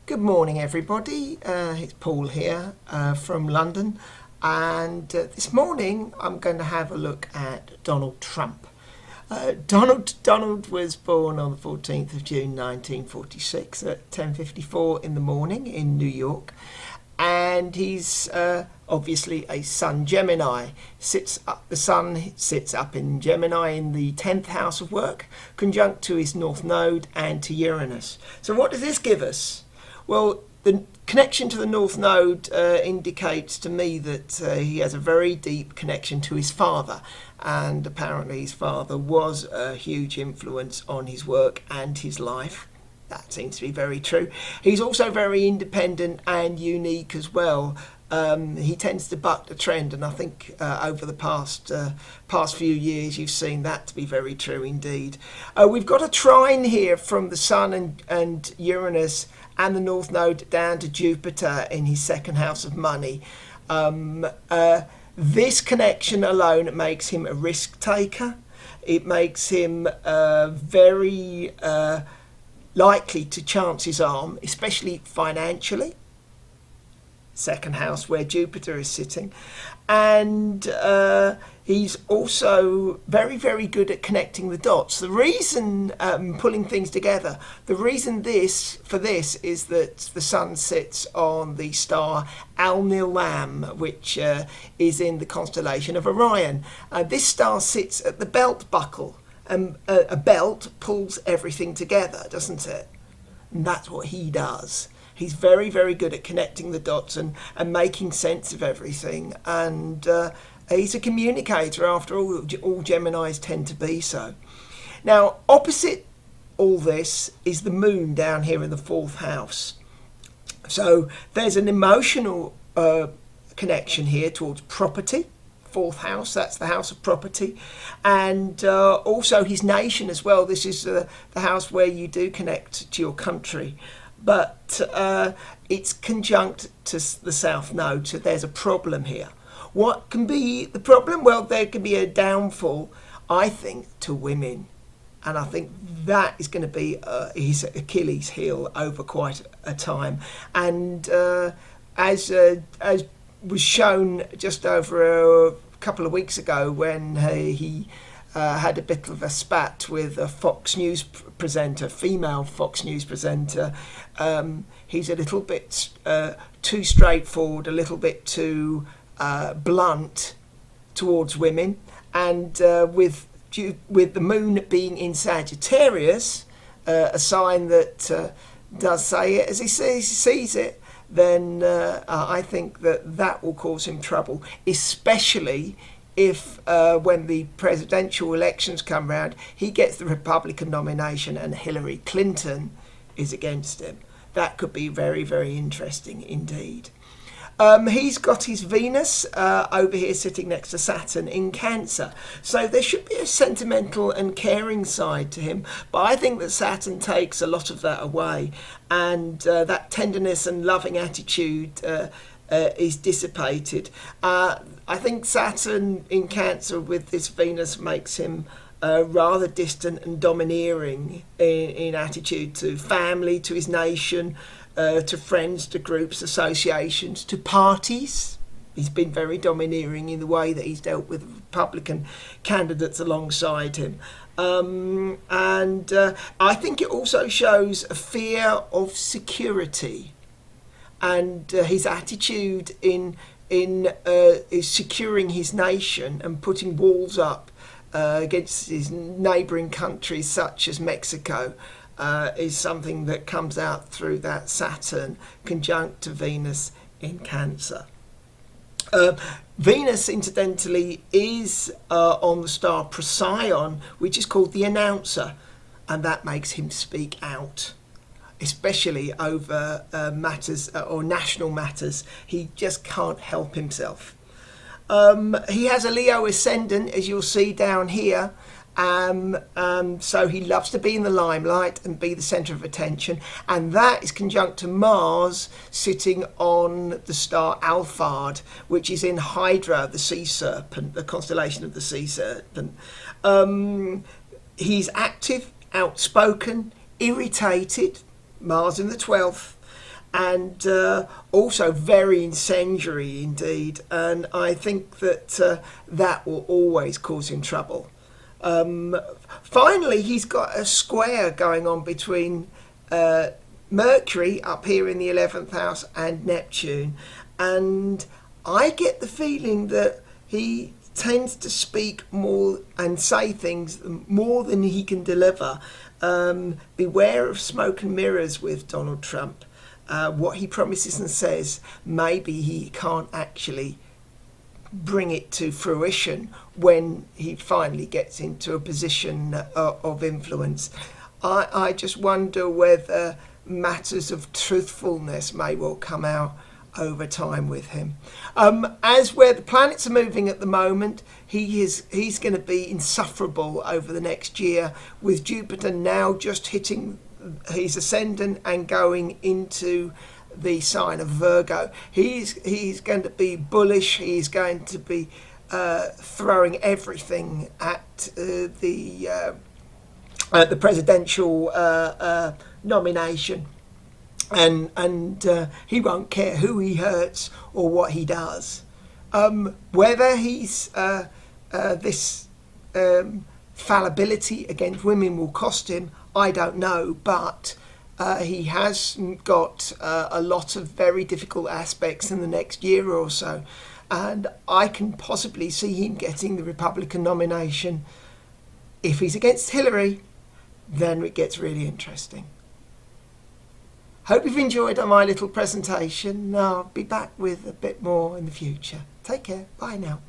Good morning, everybody. It's Paul here from London, and this morning I'm going to have a look at Donald Trump. Donald was born on the 14th of June 1946 at 10:54 in the morning in New York, and he's obviously a Sun Gemini. The Sun sits up in Gemini in the 10th house of work, conjunct to his North Node and to Uranus. So what does this give us? Well, the connection to the North Node indicates to me that he has a very deep connection to his father, and apparently his father was a huge influence on his work and his life. That seems to be very true. He's also very independent and unique as well. He tends to buck the trend, and I think over the past few years you've seen that to be very true indeed. We've got a trine here from the Sun and Uranus and the North Node down to Jupiter in his second house of money. This connection alone makes him a risk taker. It makes him very likely to chance his arm, especially financially. Second house where Jupiter is sitting, and he's also very, very good at connecting the dots. The reason pulling things together, the reason for this is that the Sun sits on the star Al-Nilam, which is in the constellation of Orion. This star sits at the belt buckle, and a belt pulls everything together, doesn't it? And that's what he does. He's very, very good at connecting the dots and making sense of everything. And he's a communicator, after all. All Geminis tend to be so. Now, opposite all this is the moon down here in the fourth house. So there's an emotional connection here towards property. Fourth house, that's the house of property, and also his nation as well. This is the house where you do connect to your country, but it's conjunct to the South Node, so there's a problem here. What can be the problem? Well, there can be a downfall, I think, to women, and I think that is going to be his Achilles heel over quite a time. And as was shown just over a couple of weeks ago when he had a bit of a spat with a Fox News presenter, female Fox News presenter. He's a little bit too straightforward, a little bit too blunt towards women, and with the moon being in Sagittarius, a sign that does say it as he sees it, then I think that will cause him trouble, especially if when the presidential elections come round, he gets the Republican nomination and Hillary Clinton is against him. That could be very, very interesting indeed. He's got his Venus over here sitting next to Saturn in Cancer. So there should be a sentimental and caring side to him. But I think that Saturn takes a lot of that away. And that tenderness and loving attitude is dissipated. I think Saturn in Cancer with this Venus makes him rather distant and domineering in attitude to family, to his nation, to friends, to groups, associations, to parties. He's been very domineering in the way that he's dealt with Republican candidates alongside him. And I think it also shows a fear of security, and his attitude in is securing his nation and putting walls up against his neighbouring countries such as Mexico. Is something that comes out through that Saturn conjunct to Venus in Cancer. Venus, incidentally, is on the star Procyon, which is called the announcer, and that makes him speak out, especially over matters or national matters. He just can't help himself. He has a Leo ascendant, as you'll see down here. So he loves to be in the limelight and be the centre of attention, and that is conjunct to Mars sitting on the star Alphard, which is in Hydra, the sea serpent, the constellation of the sea serpent. He's active, outspoken, irritated, Mars in the 12th, and also very incendiary indeed. And I think that that will always cause him trouble. Finally, he's got a square going on between Mercury up here in the 11th house and Neptune, and I get the feeling that he tends to speak more and say things more than he can deliver. Beware of smoke and mirrors with Donald Trump. What he promises and says, maybe he can't actually bring it to fruition when he finally gets into a position of influence. I just wonder whether matters of truthfulness may well come out over time with him. As where the planets are moving at the moment, he's going to be insufferable over the next year, with Jupiter now just hitting his ascendant and going into the sign of Virgo. He's going to be bullish. He's going to be throwing everything at the presidential nomination, and he won't care who he hurts or what he does. Whether he's this fallibility against women will cost him, I don't know, but he has got a lot of very difficult aspects in the next year or so, and I can possibly see him getting the Republican nomination. If he's against Hillary, then it gets really interesting. Hope you've enjoyed my little presentation. I'll be back with a bit more in the future. Take care. Bye now.